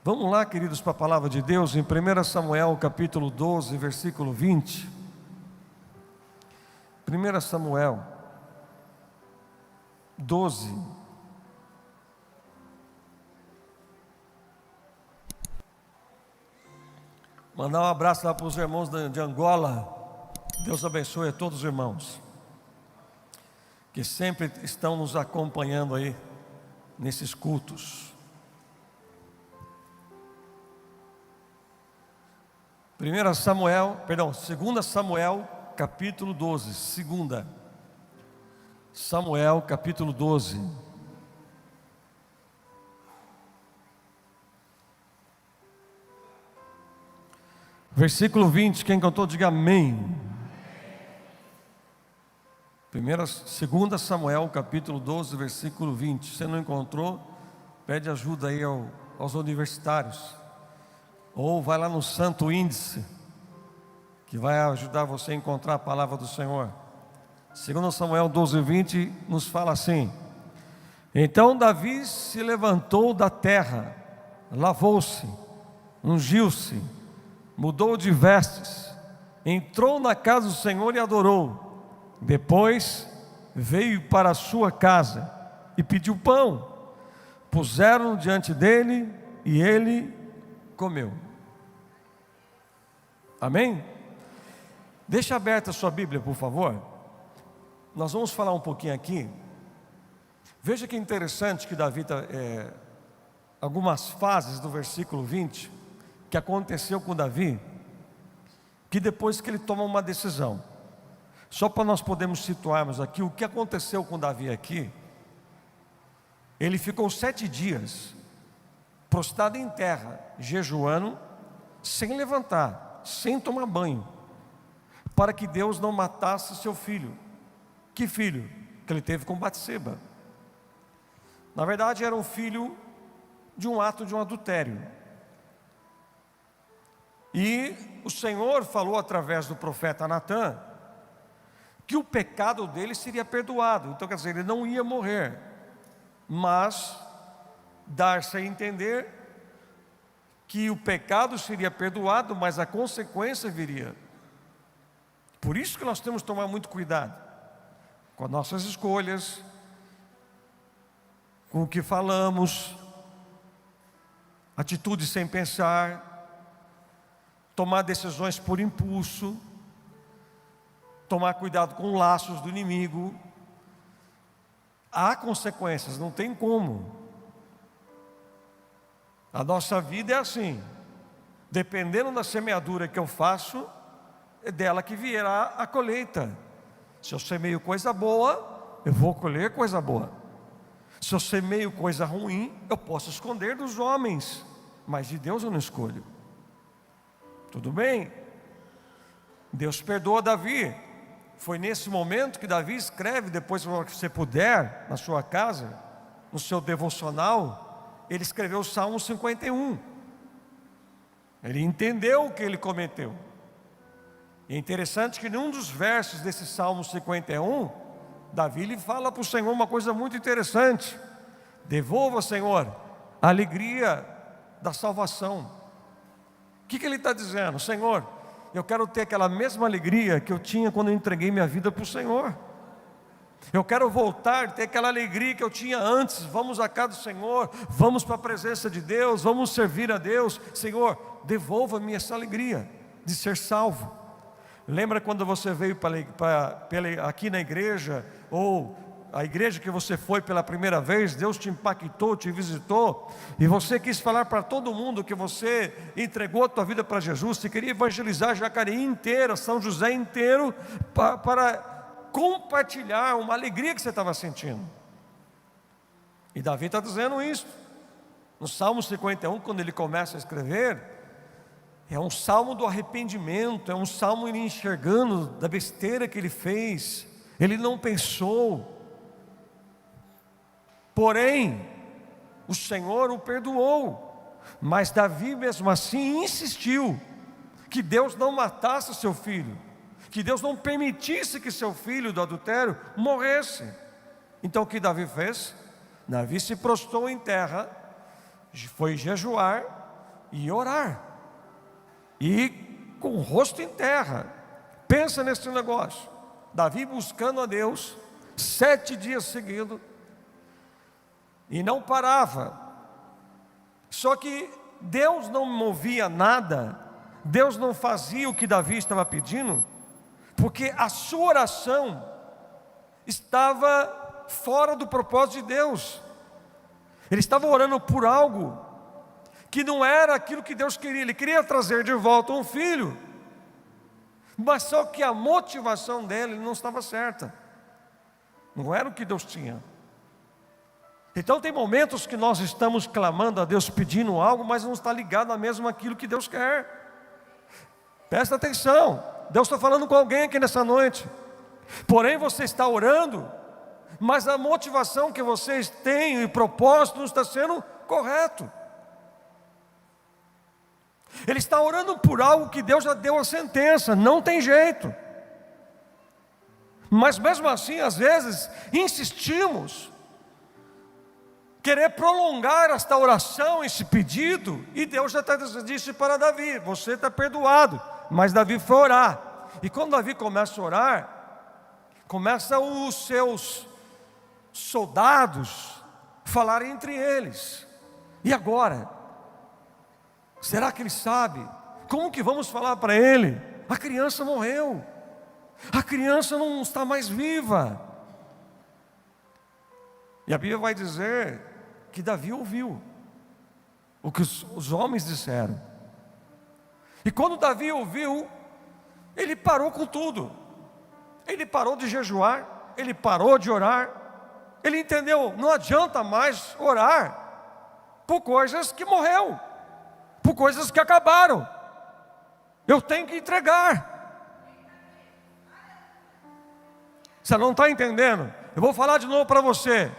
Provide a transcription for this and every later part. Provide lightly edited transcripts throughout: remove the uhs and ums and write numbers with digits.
Vamos lá, queridos, para a palavra de Deus, em 1 Samuel capítulo 12, versículo 20. 1 Samuel 12. Mandar um abraço lá para os irmãos de Angola. Deus abençoe a todos os irmãos que sempre estão nos acompanhando aí nesses cultos. 2 Samuel, capítulo 12. 2 Samuel, capítulo 12. Versículo 20, quem cantou, diga amém. 2 Samuel, capítulo 12, versículo 20. Se você não encontrou, pede ajuda aí aos universitários. Ou vai lá no Santo Índice, que vai ajudar você a encontrar a palavra do Senhor. 2 Samuel 12, 20 nos fala assim: Então Davi se levantou da terra, lavou-se, ungiu-se, mudou de vestes, entrou na casa do Senhor e adorou. Depois veio para a sua casa e pediu pão. Puseram diante dele e ele comeu. Amém? Deixa aberta a sua Bíblia, por favor. Nós vamos falar um pouquinho aqui. Veja que interessante que Davi algumas fases do versículo 20 que aconteceu com Davi, que depois que ele toma uma decisão. Só para nós podermos situarmos aqui o que aconteceu com Davi aqui. Ele ficou 7 dias prostrado em terra, jejuando, sem levantar, sem tomar banho, para que Deus não matasse seu filho. Que filho? Que ele teve com Batseba. Na verdade era um filho de um ato de um adultério. E o Senhor falou através do profeta Natã que o pecado dele seria perdoado. Então quer dizer, ele não ia morrer, mas dar-se a entender que o pecado seria perdoado, mas a consequência viria. Por isso que nós temos que tomar muito cuidado com as nossas escolhas, com o que falamos, atitudes sem pensar, tomar decisões por impulso, tomar cuidado com laços do inimigo. Há consequências, não tem como. A nossa vida é assim, dependendo da semeadura que eu faço, é dela que virá a colheita. Se eu semeio coisa boa, eu vou colher coisa boa. Se eu semeio coisa ruim, eu posso esconder dos homens, mas de Deus eu não escolho. Tudo bem? Deus perdoa Davi. Foi nesse momento que Davi escreve, depois que você puder, na sua casa, no seu devocional, ele escreveu o Salmo 51. Ele entendeu o que ele cometeu. E é interessante que num dos versos desse Salmo 51, Davi lhe fala para o Senhor uma coisa muito interessante: devolva, Senhor, a alegria da salvação. O que ele está dizendo? Senhor, eu quero ter aquela mesma alegria que eu tinha quando eu entreguei minha vida para o Senhor. Eu quero voltar, ter aquela alegria que eu tinha antes. Vamos à casa do Senhor, vamos para a presença de Deus, vamos servir a Deus. Senhor, devolva-me essa alegria de ser salvo. Lembra quando você veio aqui na igreja, ou a igreja que você foi pela primeira vez, Deus te impactou, te visitou, e você quis falar para todo mundo que você entregou a tua vida para Jesus. Você queria evangelizar Jacareí inteira, São José inteiro, para compartilhar uma alegria que você estava sentindo. E Davi está dizendo isso no Salmo 51, quando ele começa a escrever. É um salmo do arrependimento, é um salmo ele enxergando da besteira que ele fez. Ele não pensou, porém o Senhor o perdoou. Mas Davi mesmo assim insistiu que Deus não matasse seu filho, que Deus não permitisse que seu filho do adultério morresse. Então o que Davi fez? Davi se prostrou em terra, foi jejuar, e orar, e com o rosto em terra. Pensa nesse negócio, Davi buscando a Deus, 7 dias seguidos, e não parava. Só que Deus não movia nada, Deus não fazia o que Davi estava pedindo, porque a sua oração estava fora do propósito de Deus. Ele estava orando por algo que não era aquilo que Deus queria. Ele queria trazer de volta um filho, mas só que a motivação dele não estava certa, não era o que Deus tinha. Então tem momentos que nós estamos clamando a Deus, pedindo algo, mas não está ligado a mesmo aquilo que Deus quer. Presta atenção, Deus está falando com alguém aqui nessa noite. Porém você está orando, mas a motivação que vocês têm e propósito não está sendo correto. Ele está orando por algo que Deus já deu a sentença, não tem jeito. Mas mesmo assim, às vezes, insistimos, querer prolongar esta oração, esse pedido, e Deus já disse para Davi: você está perdoado. Mas Davi foi orar, e quando Davi começa a orar, começam os seus soldados falarem entre eles: e agora? Será que ele sabe? Como que vamos falar para ele? A criança morreu, a criança não está mais viva. E a Bíblia vai dizer que Davi ouviu o que os homens disseram. E quando Davi ouviu, ele parou com tudo. Ele parou de jejuar, ele parou de orar. Ele entendeu, não adianta mais orar por coisas que morreu, por coisas que acabaram. Eu tenho que entregar. Você não está entendendo? Eu vou falar de novo para você,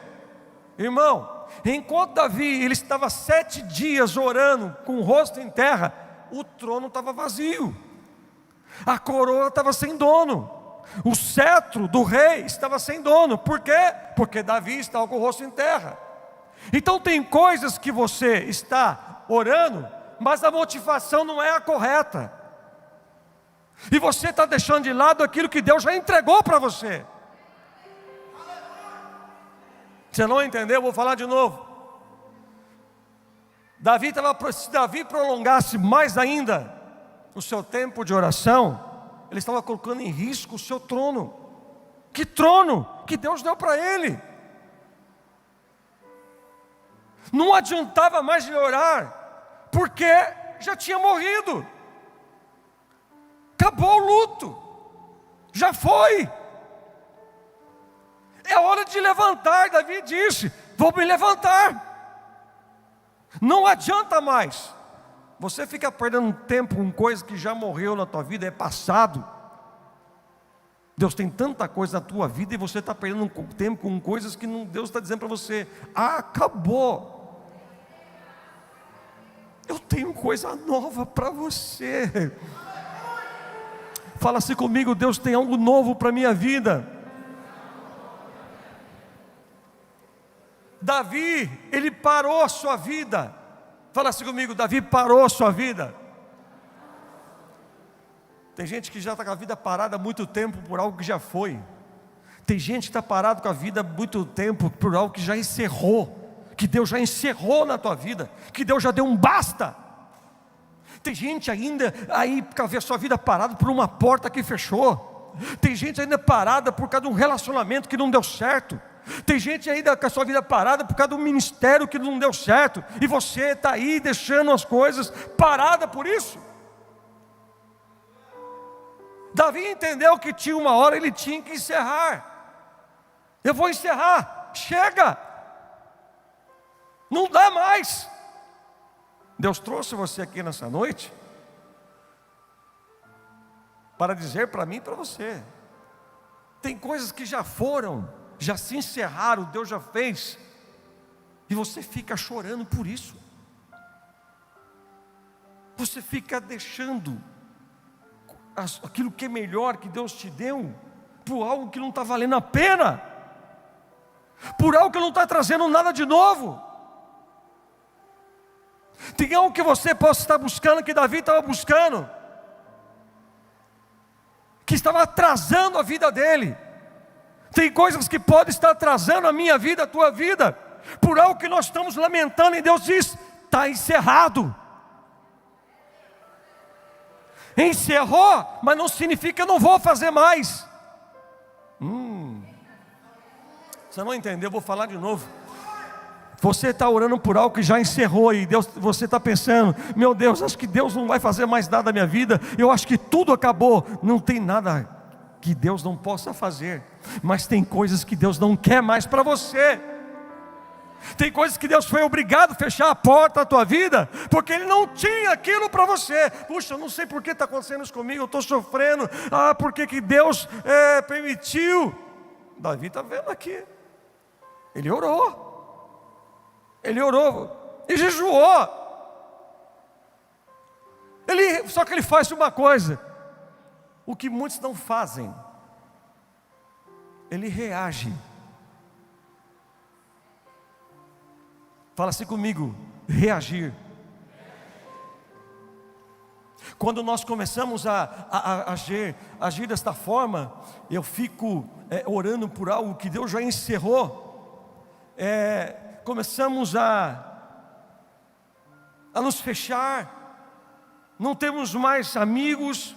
irmão. Enquanto Davi, ele estava 7 dias orando com o rosto em terra, o trono estava vazio, a coroa estava sem dono, o cetro do rei estava sem dono. Por quê? Porque Davi estava com o rosto em terra. Então tem coisas que você está orando, mas a motivação não é a correta, e você está deixando de lado aquilo que Deus já entregou para você. Você não entendeu? Eu vou falar de novo. Se Davi prolongasse mais ainda o seu tempo de oração, ele estava colocando em risco o seu trono. Que trono que Deus deu para ele. Não adiantava mais ele orar, porque já tinha morrido. Acabou o luto, já foi. É hora de levantar. Davi disse: vou me levantar. Não adianta mais. Você fica perdendo tempo com coisa que já morreu na tua vida, é passado. Deus tem tanta coisa na tua vida e você está perdendo tempo com coisas que não, Deus está dizendo para você: acabou. Eu tenho coisa nova para você. Fala assim comigo: Deus tem algo novo para a minha vida. Davi, ele parou a sua vida. Fala assim comigo: Davi parou a sua vida. Tem gente que já está com a vida parada há muito tempo por algo que já foi. Tem gente que está parado com a vida há muito tempo por algo que já encerrou, que Deus já encerrou na tua vida, que Deus já deu um basta. Tem gente ainda aí com a sua vida parada por uma porta que fechou. Tem gente ainda parada por causa de um relacionamento que não deu certo. Tem gente ainda com a sua vida parada por causa de um ministério que não deu certo, e você está aí deixando as coisas paradas por isso. Davi entendeu que tinha uma hora, ele tinha que encerrar. Eu vou encerrar, chega, não dá mais. Deus trouxe você aqui nessa noite para dizer para mim e para você: tem coisas que já foram, já se encerraram, Deus já fez, e você fica chorando por isso. Você fica deixando aquilo que é melhor que Deus te deu por algo que não está valendo a pena, por algo que não está trazendo nada de novo. Tem algo que você possa estar buscando, que Davi estava buscando, que estava atrasando a vida dele. Tem coisas que podem estar atrasando a minha vida, a tua vida, por algo que nós estamos lamentando, e Deus diz: está encerrado. Encerrou, mas não significa que eu não vou fazer mais. Você não entendeu, eu vou falar de novo. Você está orando por algo que já encerrou, e você está pensando: meu Deus, acho que Deus não vai fazer mais nada na minha vida, eu acho que tudo acabou. Não tem nada que Deus não possa fazer, mas tem coisas que Deus não quer mais para você. Tem coisas que Deus foi obrigado a fechar a porta da tua vida, porque Ele não tinha aquilo para você. Puxa, eu não sei por que está acontecendo isso comigo, eu estou sofrendo. Por que Deus permitiu? Davi está vendo aqui, ele orou e jejuou. Só que ele faz uma coisa, o que muitos não fazem: ele reage. Fala assim comigo: reagir. Quando nós começamos a agir desta forma, eu fico orando por algo que Deus já encerrou. Começamos a nos fechar, não temos mais amigos,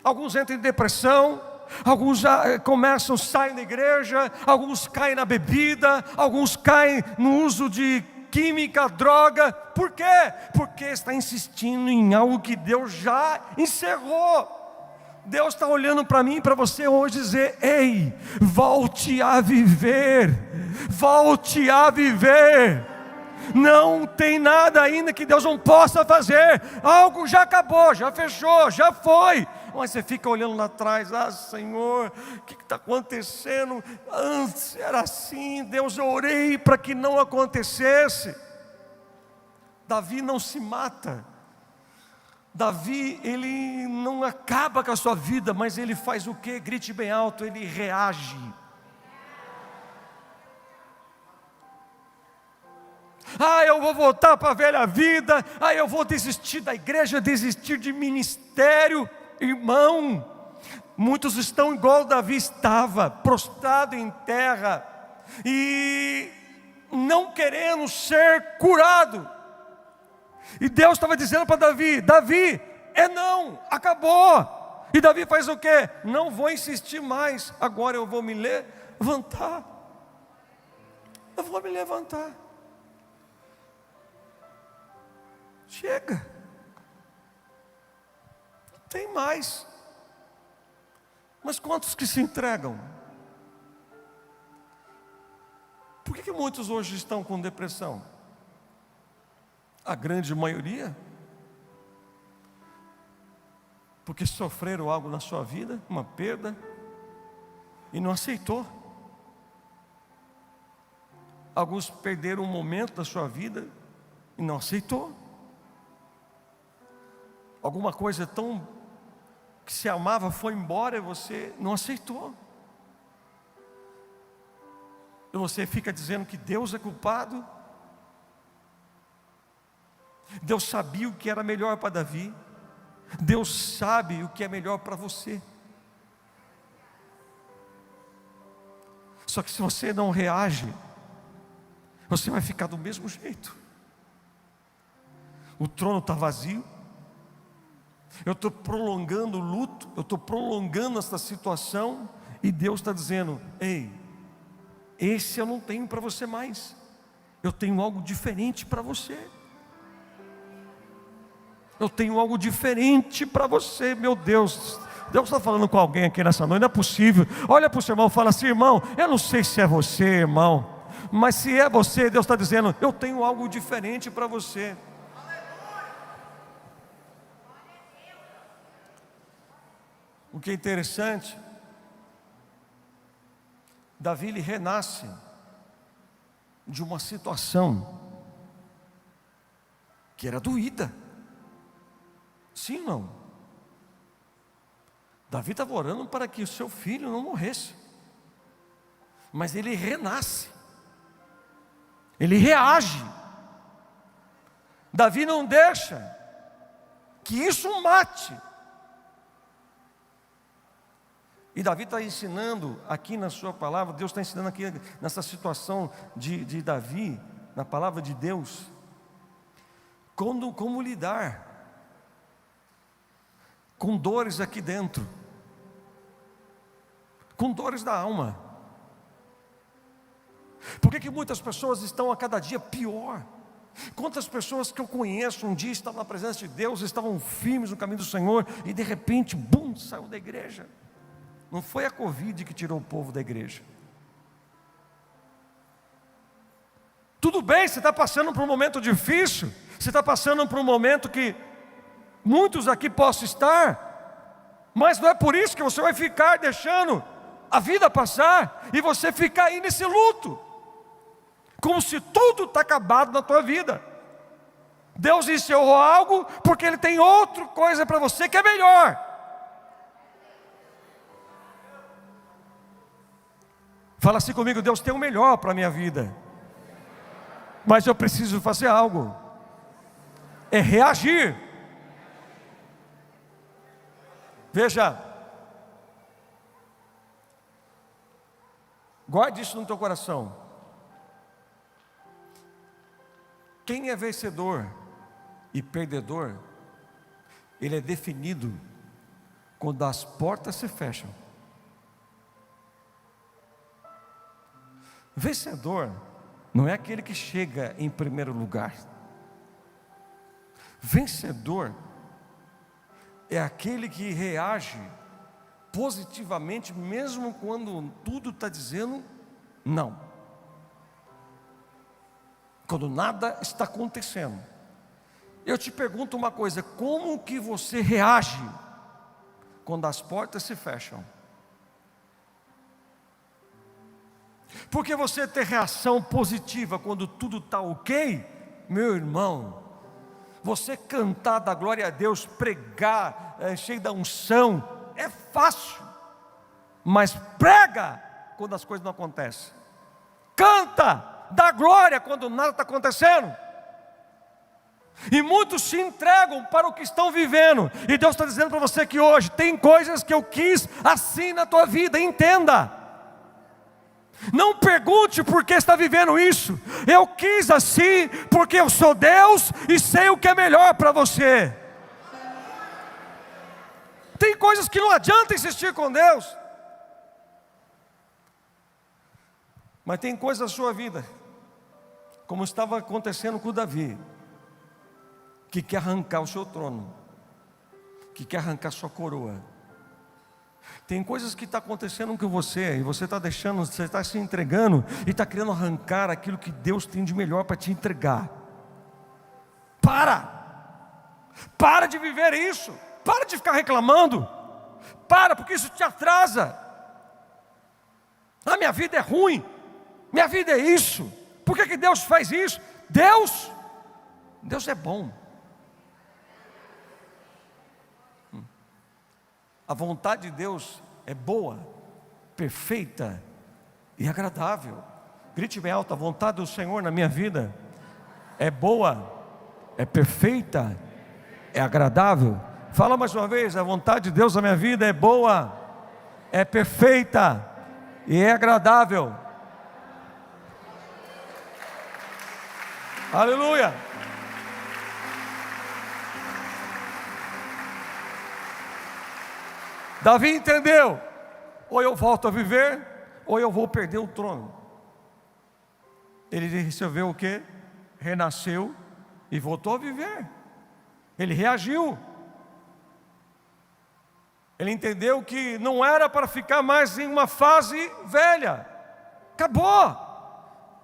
alguns entram em depressão, alguns saem da igreja, alguns caem na bebida, alguns caem no uso de química, droga. Por quê? Porque está insistindo em algo que Deus já encerrou. Deus está olhando para mim e para você hoje e dizer: ei, volte a viver, volte a viver. Não tem nada ainda que Deus não possa fazer. Algo já acabou, já fechou, já foi. Mas você fica olhando lá atrás: Senhor, o que está acontecendo? Antes era assim, Deus, eu orei para que não acontecesse. Davi não se mata. Davi, ele não acaba com a sua vida, mas ele faz o quê? Grite bem alto: ele reage. Eu vou voltar para a velha vida, eu vou desistir da igreja, desistir de ministério. Irmão, muitos estão igual Davi estava, prostrado em terra, e não querendo ser curado. E Deus estava dizendo para Davi: Davi, não, acabou. E Davi faz o quê? Não vou insistir mais, agora eu vou me levantar. Eu vou me levantar. Chega, não tem mais. Mas quantos que se entregam? Por que muitos hoje estão com depressão? A grande maioria, porque sofreram algo na sua vida, uma perda, e não aceitou. Alguns perderam um momento da sua vida e não aceitou. Alguma coisa tão que se amava foi embora e você não aceitou. E você fica dizendo que Deus é culpado. Deus sabia o que era melhor para Davi. Deus sabe o que é melhor para você. Só que se você não reage, você vai ficar do mesmo jeito. O trono está vazio. Eu estou prolongando o luto, eu estou prolongando essa situação, e Deus está dizendo: ei, esse eu não tenho para você mais, eu tenho algo diferente para você. Eu tenho algo diferente para você. Meu Deus, Deus está falando com alguém aqui nessa noite, não é possível. Olha para o seu irmão e fala assim: irmão, eu não sei se é você, irmão, mas se é você, Deus está dizendo: eu tenho algo diferente para você. O que é interessante, Davi, ele renasce de uma situação que era doída. Sim ou não? Davi estava orando para que o seu filho não morresse, mas ele renasce, ele reage. Davi não deixa que isso mate. E Davi está ensinando aqui na sua palavra, Deus está ensinando aqui nessa situação de Davi, na palavra de Deus, como lidar com dores aqui dentro, com dores da alma. Por que muitas pessoas estão a cada dia pior? Quantas pessoas que eu conheço um dia estavam na presença de Deus, estavam firmes no caminho do Senhor, e de repente, bum, saiu da igreja. Não foi a Covid que tirou o povo da igreja. Tudo bem, você está passando por um momento difícil, você está passando por um momento que muitos aqui possam estar, mas não é por isso que você vai ficar deixando a vida passar, e você ficar aí nesse luto, como se tudo está acabado na tua vida. Deus encerrou algo, porque Ele tem outra coisa para você que é melhor. Fala assim comigo: Deus tem o melhor para a minha vida, mas eu preciso fazer algo, é reagir. Veja, guarde isso no teu coração. Quem é vencedor e perdedor, ele é definido quando as portas se fecham. Vencedor não é aquele que chega em primeiro lugar. Vencedor é aquele que reage positivamente, mesmo quando tudo está dizendo não. Quando nada está acontecendo. Eu te pergunto uma coisa: como que você reage quando as portas se fecham? Porque você ter reação positiva quando tudo está ok, meu irmão, você cantar da glória a Deus, pregar, cheio da unção, é fácil, mas prega quando as coisas não acontecem, canta, dá glória quando nada está acontecendo. E muitos se entregam para o que estão vivendo, e Deus está dizendo para você que hoje tem coisas que eu quis assim na tua vida. Entenda. Não pergunte por que está vivendo isso. Eu quis assim porque eu sou Deus e sei o que é melhor para você. Tem coisas que não adianta insistir com Deus, mas tem coisas na sua vida, como estava acontecendo com Davi, que quer arrancar o seu trono, que quer arrancar sua coroa. Tem coisas que estão acontecendo com você, e você está deixando, você está se entregando, e está querendo arrancar aquilo que Deus tem de melhor para te entregar. Para de viver isso, para de ficar reclamando, porque isso te atrasa. Minha vida é ruim, minha vida é isso, por que Deus faz isso? Deus é bom. A vontade de Deus é boa, perfeita e agradável. Grite bem alto: a vontade do Senhor na minha vida é boa, é perfeita, é agradável. Fala mais uma vez: a vontade de Deus na minha vida é boa, é perfeita e é agradável. Aleluia. Davi entendeu: ou eu volto a viver, ou eu vou perder o trono. Ele resolveu o quê? Renasceu e voltou a viver. Ele reagiu. Ele entendeu que não era para ficar mais em uma fase velha. Acabou.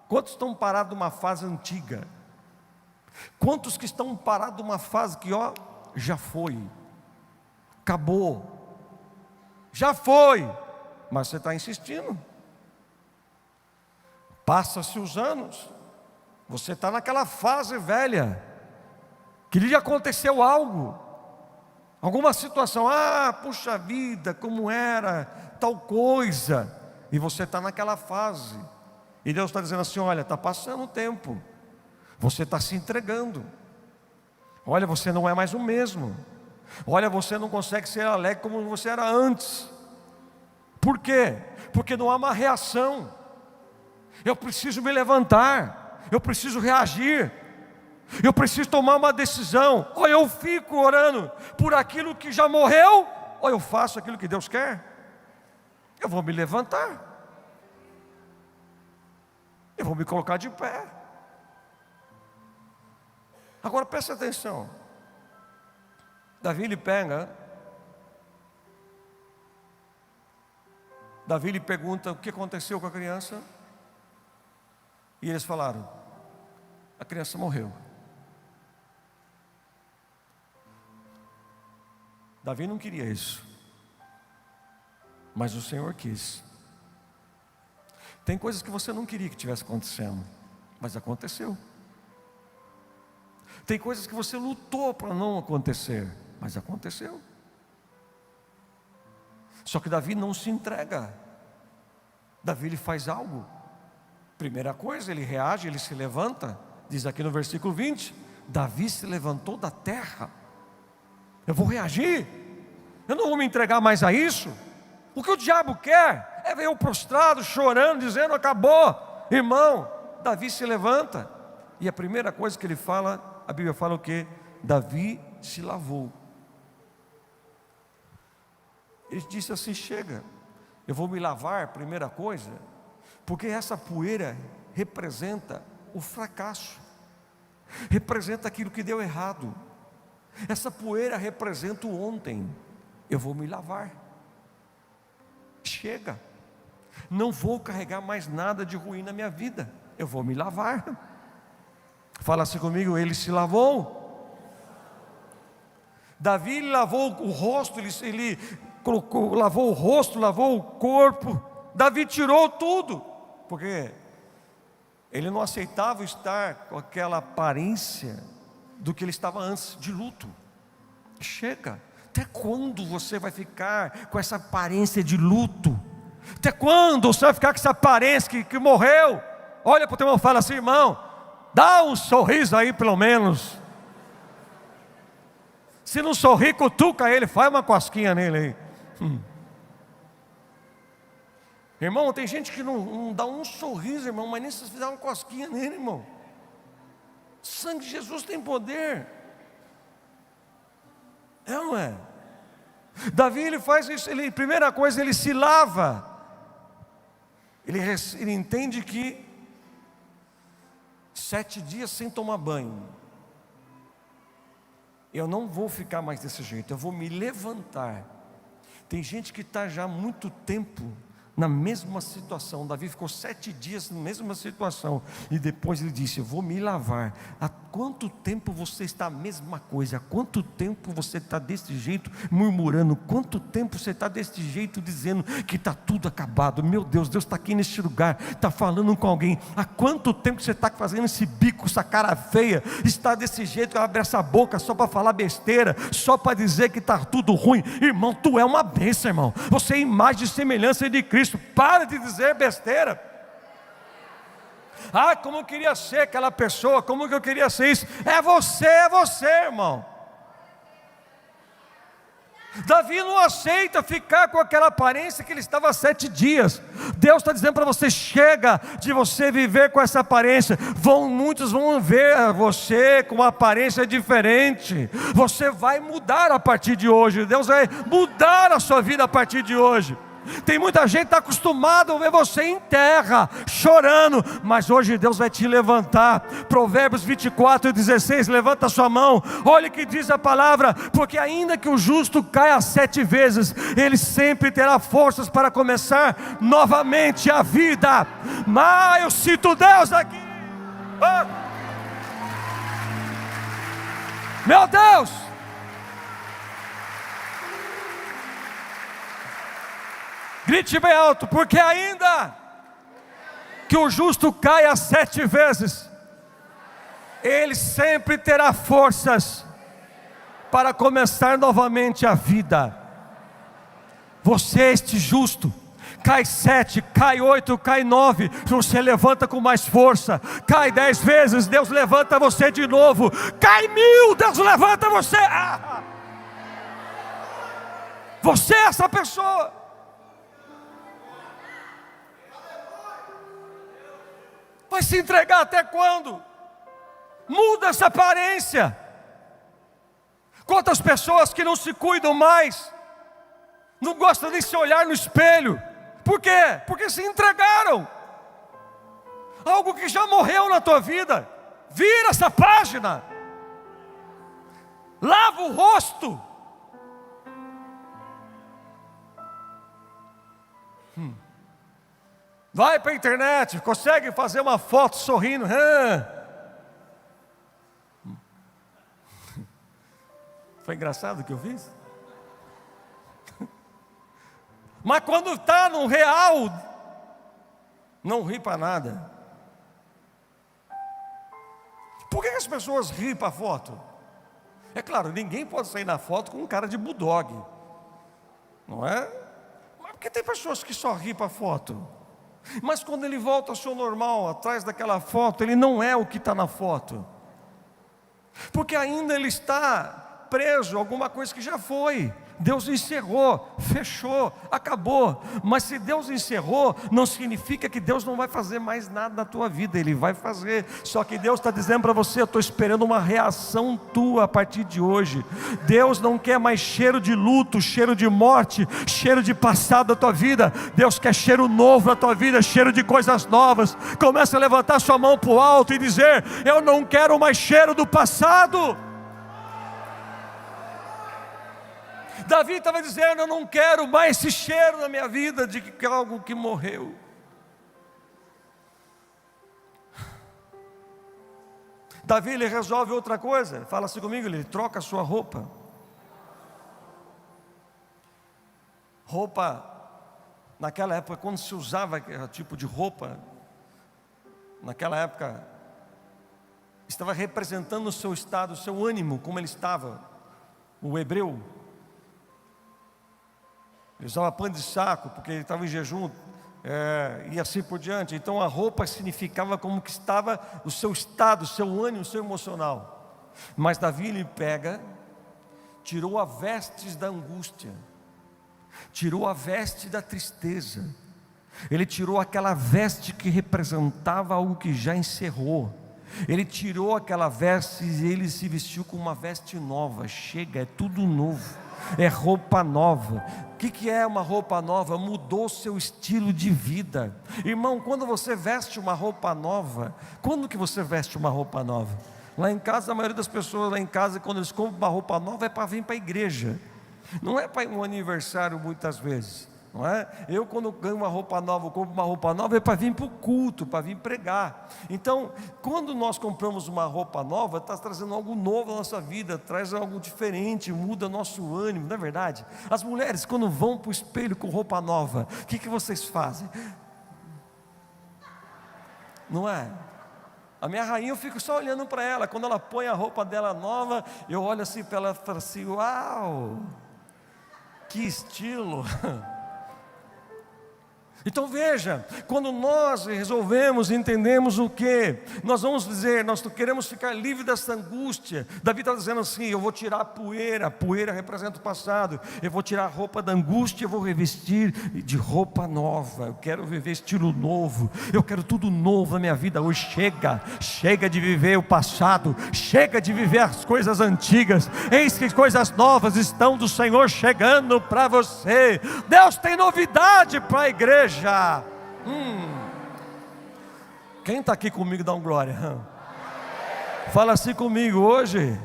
Quantos estão parados numa fase antiga? Quantos que estão parados numa fase que já foi, acabou, já foi, mas você está insistindo. Passa-se os anos, você está naquela fase velha, que lhe aconteceu algo, alguma situação, puxa vida, como era, tal coisa, e você está naquela fase, e Deus está dizendo assim: olha, está passando o tempo, você está se entregando, Olha, você não é mais o mesmo. Olha, você não consegue ser alegre como você era antes. Por quê? Porque não há uma reação. Eu preciso me levantar, eu preciso reagir, eu preciso tomar uma decisão. Ou eu fico orando por aquilo que já morreu, ou eu faço aquilo que Deus quer. Eu vou me levantar, eu vou me colocar de pé. Agora presta atenção. Davi lhe pergunta o que aconteceu com a criança. E eles falaram: a criança morreu. Davi não queria isso, mas o Senhor quis. Tem coisas que você não queria que tivesse acontecendo, mas aconteceu. Tem coisas que você lutou para não acontecer, mas aconteceu. Só que Davi não se entrega. Davi ele faz algo. Primeira coisa, ele reage, ele se levanta. Diz aqui no versículo 20: Davi se levantou da terra. Eu vou reagir, eu não vou me entregar mais a isso. O que o diabo quer é ver eu prostrado, chorando, dizendo acabou. Irmão, Davi se levanta. E a primeira coisa que ele fala, a Bíblia fala o quê? Davi se lavou. Ele disse assim: chega, eu vou me lavar, primeira coisa, porque essa poeira representa o fracasso, representa aquilo que deu errado. Essa poeira representa o ontem. Eu vou me lavar. Chega, não vou carregar mais nada de ruim na minha vida. Eu vou me lavar. Fala assim comigo: ele se lavou. Davi lavou o rosto, ele colocou, lavou o rosto, lavou o corpo. Davi tirou tudo, porque ele não aceitava estar com aquela aparência do que ele estava antes, de luto. Chega. Até quando você vai ficar com essa aparência de luto? Até quando você vai ficar com essa aparência que morreu? Olha para o teu irmão e fala assim: irmão, dá um sorriso aí pelo menos. Se não sorrir, cutuca ele, faz uma cosquinha nele aí. Irmão, tem gente que não dá um sorriso, irmão, mas nem se fizer uma cosquinha nele, irmão. O sangue de Jesus tem poder. É ou não é? Davi ele faz isso, primeira coisa, ele se lava. Ele entende que 7 dias sem tomar banho, eu não vou ficar mais desse jeito, eu vou me levantar. Tem gente que está já há muito tempo na mesma situação. Davi ficou 7 dias na mesma situação, e depois ele disse: eu vou me lavar. Há quanto tempo você está a mesma coisa? Há quanto tempo você está desse jeito murmurando? Quanto tempo você está desse jeito dizendo que está tudo acabado? Meu Deus, Deus está aqui neste lugar, está falando com alguém. Há quanto tempo você está fazendo esse bico, essa cara feia, está desse jeito, abre essa boca só para falar besteira, só para dizer que está tudo ruim? Irmão, tu é uma bênção, irmão. Você é imagem e semelhança de Cristo. Para de dizer besteira. Ah, como eu queria ser aquela pessoa, como que eu queria ser isso. É você, irmão. Davi não aceita ficar com aquela aparência que ele estava há 7 dias. Deus está dizendo para você: chega de você viver com essa aparência. Muitos vão ver você com uma aparência diferente. Você vai mudar a partir de hoje. Deus vai mudar a sua vida a partir de hoje. Tem muita gente que está acostumado a ver você em terra, chorando, mas hoje Deus vai te levantar. Provérbios 24:16, levanta a sua mão, olha o que diz a palavra: porque ainda que o justo caia 7 vezes, ele sempre terá forças para começar novamente a vida. Mas eu cito Deus aqui. Meu Deus! Grite bem alto: porque ainda que o justo caia 7 vezes, ele sempre terá forças para começar novamente a vida. Você, este justo, Cai 7, cai 8, cai 9, você levanta com mais força. Cai 10 vezes, Deus levanta você de novo. Cai 1000, Deus levanta você. Você é essa pessoa. Vai se entregar até quando? Muda essa aparência. Quantas pessoas que não se cuidam mais, não gostam de se olhar no espelho. Por quê? Porque se entregaram. Algo que já morreu na tua vida. Vira essa página. Lava o rosto. Vai para a internet, consegue fazer uma foto sorrindo. Foi engraçado o que eu fiz? Mas quando está no real, não ri para nada. Por que as pessoas riem para a foto? É claro, ninguém pode sair na foto com um cara de bulldog, não é? Mas porque tem pessoas que só riem para a foto. Mas quando ele volta ao seu normal, atrás daquela foto, ele não é o que está na foto. Porque ainda ele está preso a alguma coisa que já foi. Deus encerrou, fechou, acabou. Mas se Deus encerrou, não significa que Deus não vai fazer mais nada na tua vida. Ele vai fazer. Só que Deus está dizendo para você: eu estou esperando uma reação tua a partir de hoje. Deus não quer mais cheiro de luto, cheiro de morte, cheiro de passado da tua vida. Deus quer cheiro novo na tua vida, cheiro de coisas novas. Começa a levantar sua mão para o alto e dizer: eu não quero mais cheiro do passado. Davi estava dizendo: eu não quero mais esse cheiro na minha vida de que algo que morreu. Davi, ele resolve outra coisa. Fala assim comigo, ele troca a sua roupa. Roupa, naquela época, quando se usava aquele tipo de roupa, naquela época, estava representando o seu estado, o seu ânimo, como ele estava. O hebreu, ele usava pano de saco, porque ele estava em jejum, e assim por diante. Então a roupa significava como que estava o seu estado, o seu ânimo, o seu emocional. Mas Davi, ele pega, tirou a vestes da angústia, tirou a veste da tristeza, ele tirou aquela veste que representava algo que já encerrou. Ele tirou aquela veste e ele se vestiu com uma veste nova. Chega, é tudo novo, é roupa nova. O que é uma roupa nova? Mudou seu estilo de vida. Irmão, quando você veste uma roupa nova, quando que você veste uma roupa nova? Lá em casa, a maioria das pessoas lá em casa, quando eles compram uma roupa nova, é para vir para a igreja. Não é para um aniversário muitas vezes, não é? Eu, quando ganho uma roupa nova, compro uma roupa nova, é para vir para o culto, para vir pregar. Então, quando nós compramos uma roupa nova, está trazendo algo novo à nossa vida, traz algo diferente, muda nosso ânimo, não é verdade? As mulheres, quando vão para o espelho com roupa nova, o que vocês fazem? Não é? A minha rainha, eu fico só olhando para ela. Quando ela põe a roupa dela nova, eu olho assim para ela e falo assim: uau, que estilo! Então veja, quando nós resolvemos, entendemos o que? Nós vamos dizer, nós queremos ficar livre dessa angústia. Davi está dizendo assim: eu vou tirar a poeira representa o passado. Eu vou tirar a roupa da angústia, eu vou revestir de roupa nova. Eu quero viver estilo novo, eu quero tudo novo na minha vida hoje. Chega de viver o passado, chega de viver as coisas antigas. Eis que coisas novas estão do Senhor chegando para você. Deus tem novidade para a igreja. Quem está aqui comigo, dá um glória. Fala assim comigo: hoje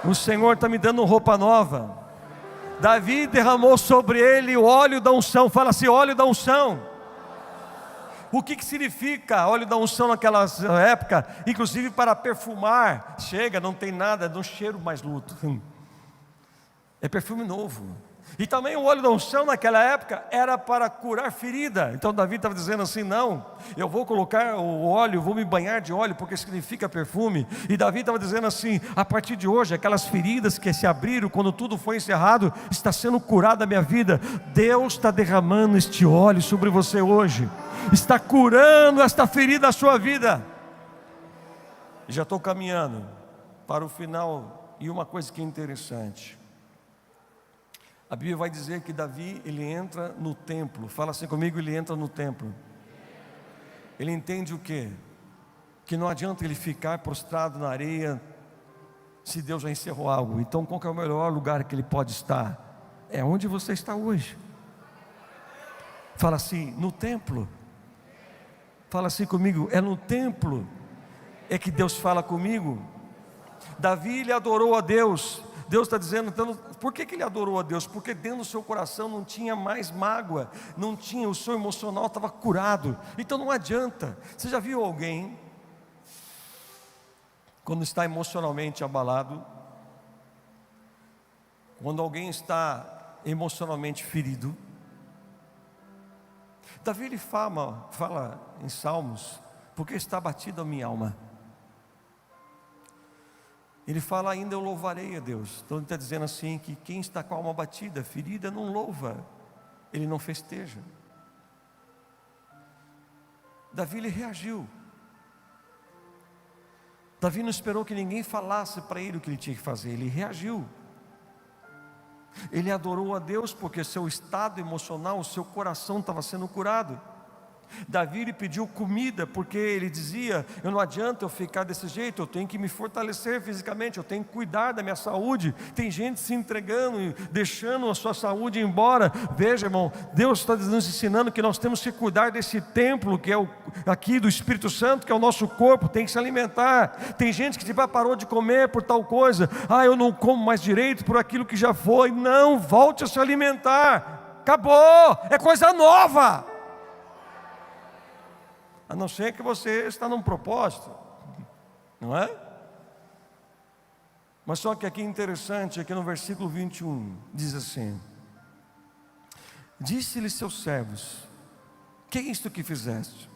o Senhor está me dando roupa nova. Davi derramou sobre ele o óleo da unção. Fala assim: óleo da unção. O que significa óleo da unção naquela época? Inclusive para perfumar. Chega, não tem nada, não cheiro mais luto. É perfume novo. E também o óleo da unção naquela época era para curar ferida. Então Davi estava dizendo assim: não, eu vou colocar o óleo, vou me banhar de óleo, porque significa perfume. E Davi estava dizendo assim: a partir de hoje, aquelas feridas que se abriram quando tudo foi encerrado, está sendo curada a minha vida. Deus está derramando este óleo sobre você hoje, está curando esta ferida da sua vida. Já estou caminhando para o final. E uma coisa que é interessante, a Bíblia vai dizer que Davi, ele entra no templo. Fala assim comigo: ele entra no templo. Ele entende o quê? Que não adianta ele ficar prostrado na areia se Deus já encerrou algo. Então qual que é o melhor lugar que ele pode estar? É onde você está hoje. Fala assim: no templo. Fala assim comigo: é no templo é que Deus fala comigo. Davi, ele adorou a Deus. Deus está dizendo, então, por que ele adorou a Deus? Porque dentro do seu coração não tinha mais mágoa, não tinha, o seu emocional estava curado. Então não adianta. Você já viu alguém, quando está emocionalmente abalado, quando alguém está emocionalmente ferido? Davi, ele fala em Salmos: porque está abatida a minha alma. Ele fala ainda: eu louvarei a Deus. Então ele está dizendo assim, que quem está com a alma batida, ferida, não louva, ele não festeja. Davi, ele reagiu. Davi não esperou que ninguém falasse para ele o que ele tinha que fazer, ele reagiu. Ele adorou a Deus porque seu estado emocional, o seu coração estava sendo curado. Davi, ele pediu comida, porque ele dizia: eu não adianta eu ficar desse jeito, eu tenho que me fortalecer fisicamente, eu tenho que cuidar da minha saúde. Tem gente se entregando e deixando a sua saúde embora. Veja, irmão, Deus está nos ensinando que nós temos que cuidar desse templo que é aqui do Espírito Santo, que é o nosso corpo, tem que se alimentar. Tem gente que parou de comer por tal coisa: eu não como mais direito por aquilo que já foi. Não, volte a se alimentar, acabou, é coisa nova. A não ser que você está num propósito, não é? Mas só que aqui é interessante, aqui no versículo 21, diz assim: disse-lhe seus servos: que é isto que fizeste?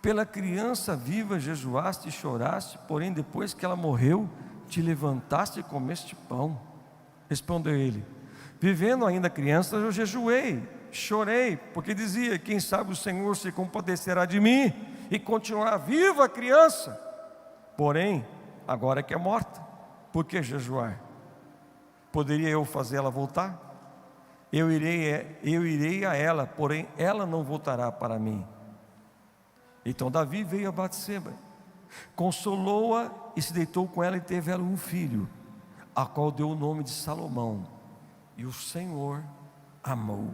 Pela criança viva jejuaste e choraste, porém depois que ela morreu, te levantaste e comeste pão. Respondeu ele: vivendo ainda criança, eu jejuei, chorei, porque dizia: quem sabe o Senhor se compadecerá de mim e continuará viva a criança. Porém, agora que é morta, por que jejuar? Poderia eu fazê-la voltar? Eu irei a ela, porém ela não voltará para mim. Então Davi veio a Batseba, consolou-a e se deitou com ela, e teve ela um filho, a qual deu o nome de Salomão. E o Senhor amou.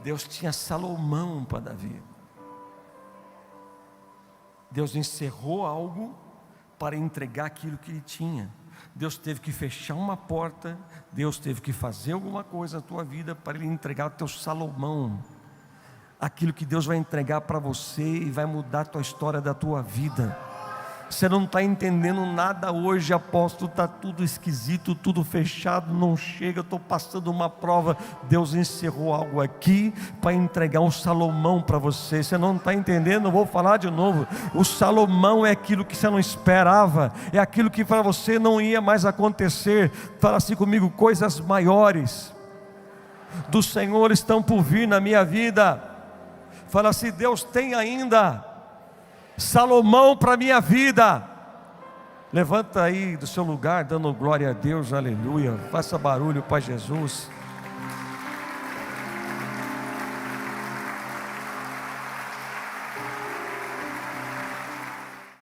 Deus tinha Salomão para Davi. Deus encerrou algo para entregar aquilo que ele tinha. Deus teve que fechar uma porta, Deus teve que fazer alguma coisa na tua vida para ele entregar o teu Salomão. Aquilo que Deus vai entregar para você e vai mudar a tua história da tua vida. Você não está entendendo nada hoje, apóstolo, está tudo esquisito, tudo fechado, não chega, estou passando uma prova. Deus encerrou algo aqui para entregar um Salomão para você. Você não está entendendo? Eu vou falar de novo. O Salomão é aquilo que você não esperava, é aquilo que para você não ia mais acontecer. Fala assim comigo: coisas maiores do Senhor estão por vir na minha vida. Fala assim: Deus tem ainda Salomão para a minha vida. Levanta aí do seu lugar, dando glória a Deus, aleluia. Faça barulho para Jesus.